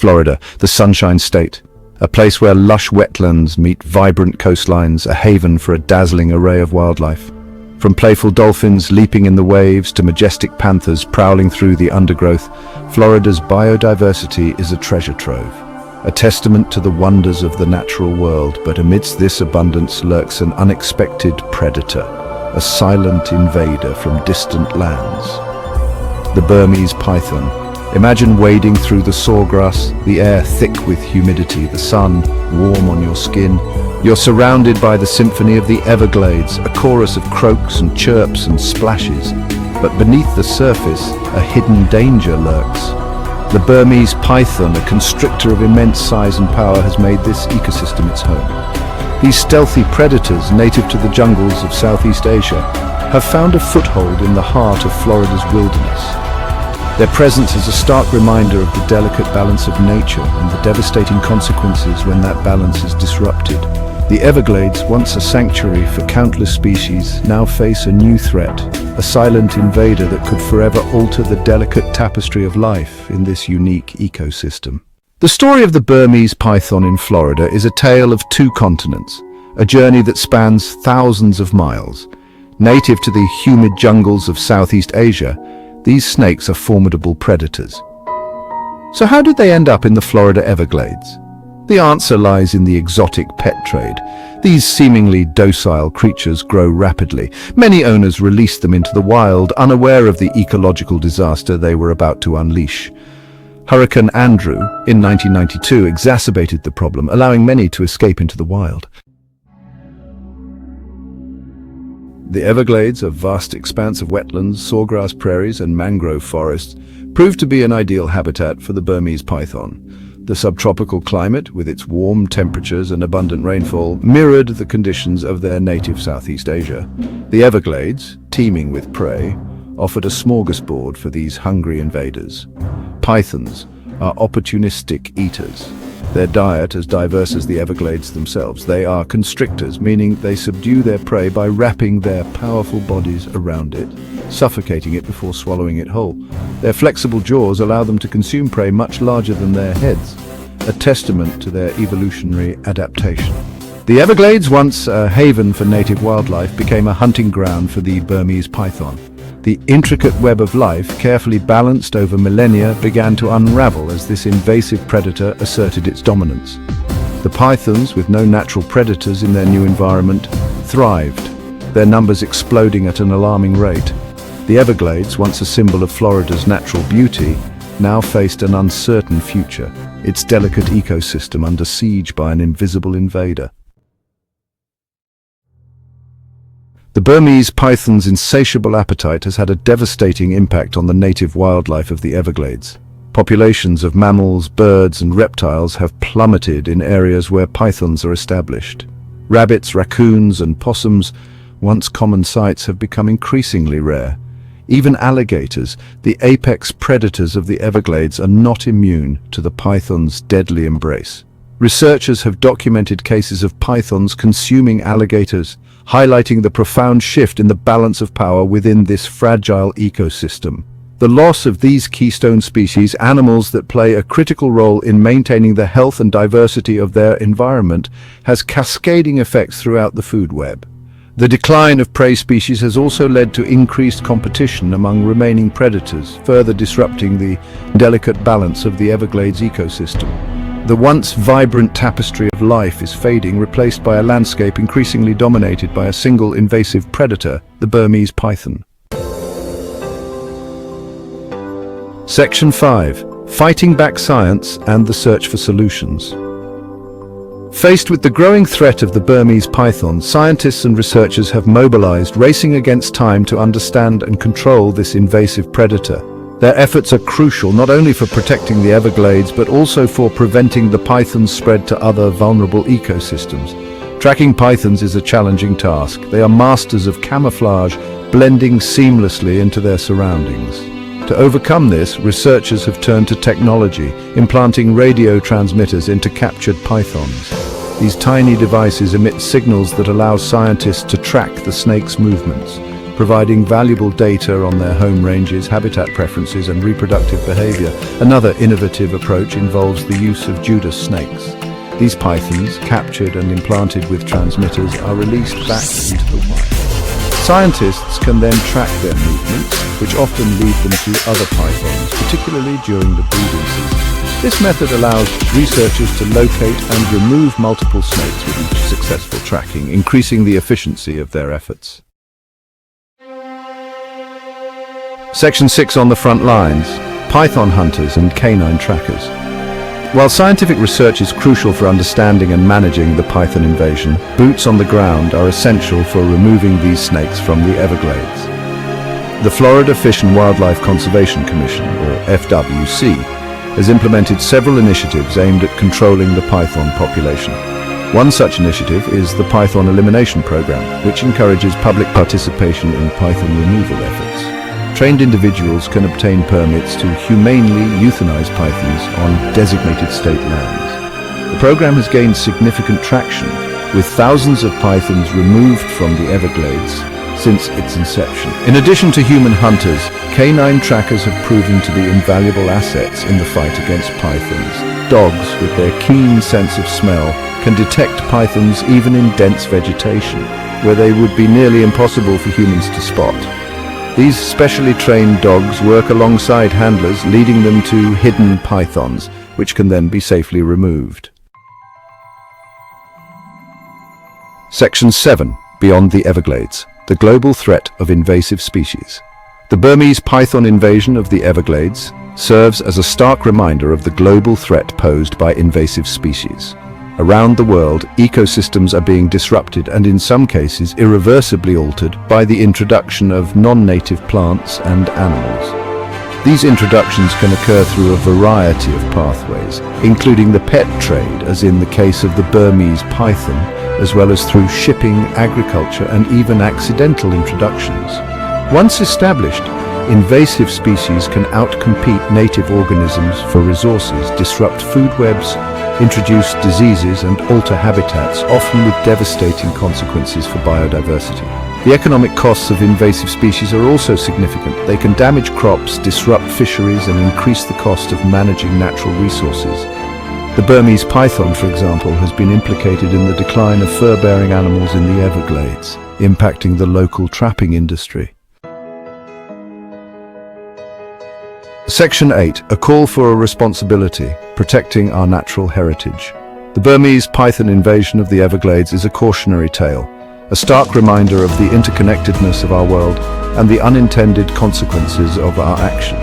Florida, the Sunshine State, a place where lush wetlands meet vibrant coastlines, a haven for a dazzling array of wildlife. From playful dolphins leaping in the waves to majestic panthers prowling through the undergrowth, Florida's biodiversity is a treasure trove, a testament to the wonders of the natural world. But amidst this abundance lurks an unexpected predator, a silent invader from distant lands. The Burmese python. Imagine wading through the sawgrass, the air thick with humidity, the sun warm on your skin. You're surrounded by the symphony of the Everglades, a chorus of croaks and chirps and splashes. But beneath the surface, a hidden danger lurks. The Burmese python, a constrictor of immense size and power, has made this ecosystem its home. These stealthy predators, native to the jungles of Southeast Asia, have found a foothold in the heart of Florida's wilderness. Their presence is a stark reminder of the delicate balance of nature and the devastating consequences when that balance is disrupted. The Everglades, once a sanctuary for countless species, now face a new threat, a silent invader that could forever alter the delicate tapestry of life in this unique ecosystem. The story of the Burmese python in Florida is a tale of two continents, a journey that spans thousands of miles. Native to the humid jungles of Southeast Asia, these snakes are formidable predators. So how did they end up in the Florida Everglades? The answer lies in the exotic pet trade. These seemingly docile creatures grow rapidly. Many owners release them into the wild, unaware of the ecological disaster they were about to unleash. Hurricane Andrew, in 1992, exacerbated the problem, allowing many to escape into the wild. The Everglades, a vast expanse of wetlands, sawgrass prairies, and mangrove forests, proved to be an ideal habitat for the Burmese python. The subtropical climate, with its warm temperatures and abundant rainfall, mirrored the conditions of their native Southeast Asia. The Everglades, teeming with prey, offered a smorgasbord for these hungry invaders. Pythons are opportunistic eaters. Their diet as diverse as the Everglades themselves. They are constrictors, meaning they subdue their prey by wrapping their powerful bodies around it, suffocating it before swallowing it whole. Their flexible jaws allow them to consume prey much larger than their heads, a testament to their evolutionary adaptation. The Everglades, once a haven for native wildlife, became a hunting ground for the Burmese python. The intricate web of life, carefully balanced over millennia, began to unravel as this invasive predator asserted its dominance. The pythons, with no natural predators in their new environment, thrived, their numbers exploding at an alarming rate. The Everglades, once a symbol of Florida's natural beauty, now faced an uncertain future, its delicate ecosystem under siege by an invisible invader. The Burmese python's insatiable appetite has had a devastating impact on the native wildlife of the Everglades. Populations of mammals, birds, and reptiles have plummeted in areas where pythons are established. Rabbits, raccoons, and possums, once common sights, have become increasingly rare. Even alligators, the apex predators of the Everglades, are not immune to the python's deadly embrace. Researchers have documented cases of pythons consuming alligators, highlighting the profound shift in the balance of power within this fragile ecosystem. The loss of these keystone species, animals that play a critical role in maintaining the health and diversity of their environment, has cascading effects throughout the food web. The decline of prey species has also led to increased competition among remaining predators, further disrupting the delicate balance of the Everglades ecosystem. The once vibrant tapestry of life is fading, replaced by a landscape increasingly dominated by a single invasive predator, the Burmese python. Section 5. Fighting Back Science and the Search for Solutions. Faced with the growing threat of the Burmese python, scientists and researchers have mobilized, racing against time to understand and control this invasive predator. Their efforts are crucial not only for protecting the Everglades, but also for preventing the python's spread to other vulnerable ecosystems. Tracking pythons is a challenging task. They are masters of camouflage, blending seamlessly into their surroundings. To overcome this, researchers have turned to technology, implanting radio transmitters into captured pythons. These tiny devices emit signals that allow scientists to track the snake's movements, providing valuable data on their home ranges, habitat preferences, and reproductive behavior. Another innovative approach involves the use of Judas snakes. These pythons, captured and implanted with transmitters, are released back into the wild. Scientists can then track their movements, which often lead them to other pythons, particularly during the breeding season. This method allows researchers to locate and remove multiple snakes with each successful tracking, increasing the efficiency of their efforts. Section 6 on the front lines: python hunters and canine trackers. While scientific research is crucial for understanding and managing the python invasion, boots on the ground are essential for removing these snakes from the Everglades. The Florida Fish and Wildlife Conservation Commission, or FWC, has implemented several initiatives aimed at controlling the python population. One such initiative is the Python Elimination Program, which encourages public participation in python removal efforts. Trained individuals can obtain permits to humanely euthanize pythons on designated state lands. The program has gained significant traction, with thousands of pythons removed from the Everglades since its inception. In addition to human hunters, canine trackers have proven to be invaluable assets in the fight against pythons. Dogs, with their keen sense of smell, can detect pythons even in dense vegetation, where they would be nearly impossible for humans to spot. These specially trained dogs work alongside handlers, leading them to hidden pythons, which can then be safely removed. Section 7. Beyond the Everglades: the global threat of invasive species. The Burmese python invasion of the Everglades serves as a stark reminder of the global threat posed by invasive species. Around the world, ecosystems are being disrupted and in some cases irreversibly altered by the introduction of non-native plants and animals. These introductions can occur through a variety of pathways, including the pet trade, as in the case of the Burmese python, as well as through shipping, agriculture, and even accidental introductions. Once established, invasive species can outcompete native organisms for resources, disrupt food webs, introduce diseases, and alter habitats, often with devastating consequences for biodiversity. The economic costs of invasive species are also significant. They can damage crops, disrupt fisheries, and increase the cost of managing natural resources. The Burmese python, for example, has been implicated in the decline of fur-bearing animals in the Everglades, impacting the local trapping industry. Section 8. A call for a responsibility: protecting our natural heritage. The Burmese python invasion of the Everglades is a cautionary tale, a stark reminder of the interconnectedness of our world and the unintended consequences of our actions.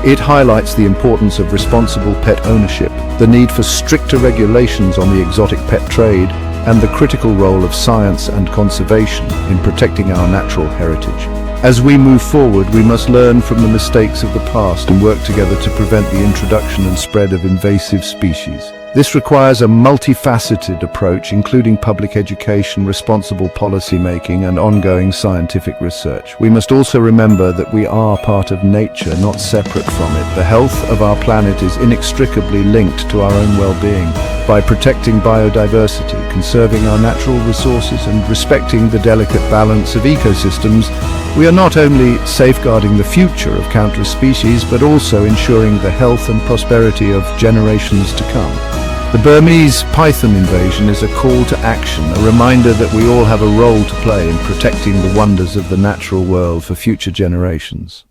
It highlights the importance of responsible pet ownership, the need for stricter regulations on the exotic pet trade, and the critical role of science and conservation in protecting our natural heritage. As we move forward, we must learn from the mistakes of the past and work together to prevent the introduction and spread of invasive species. This requires a multifaceted approach, including public education, responsible policy making, and ongoing scientific research. We must also remember that we are part of nature, not separate from it. The health of our planet is inextricably linked to our own well-being. By protecting biodiversity, conserving our natural resources, and respecting the delicate balance of ecosystems, we are not only safeguarding the future of countless species, but also ensuring the health and prosperity of generations to come. The Burmese python invasion is a call to action, a reminder that we all have a role to play in protecting the wonders of the natural world for future generations.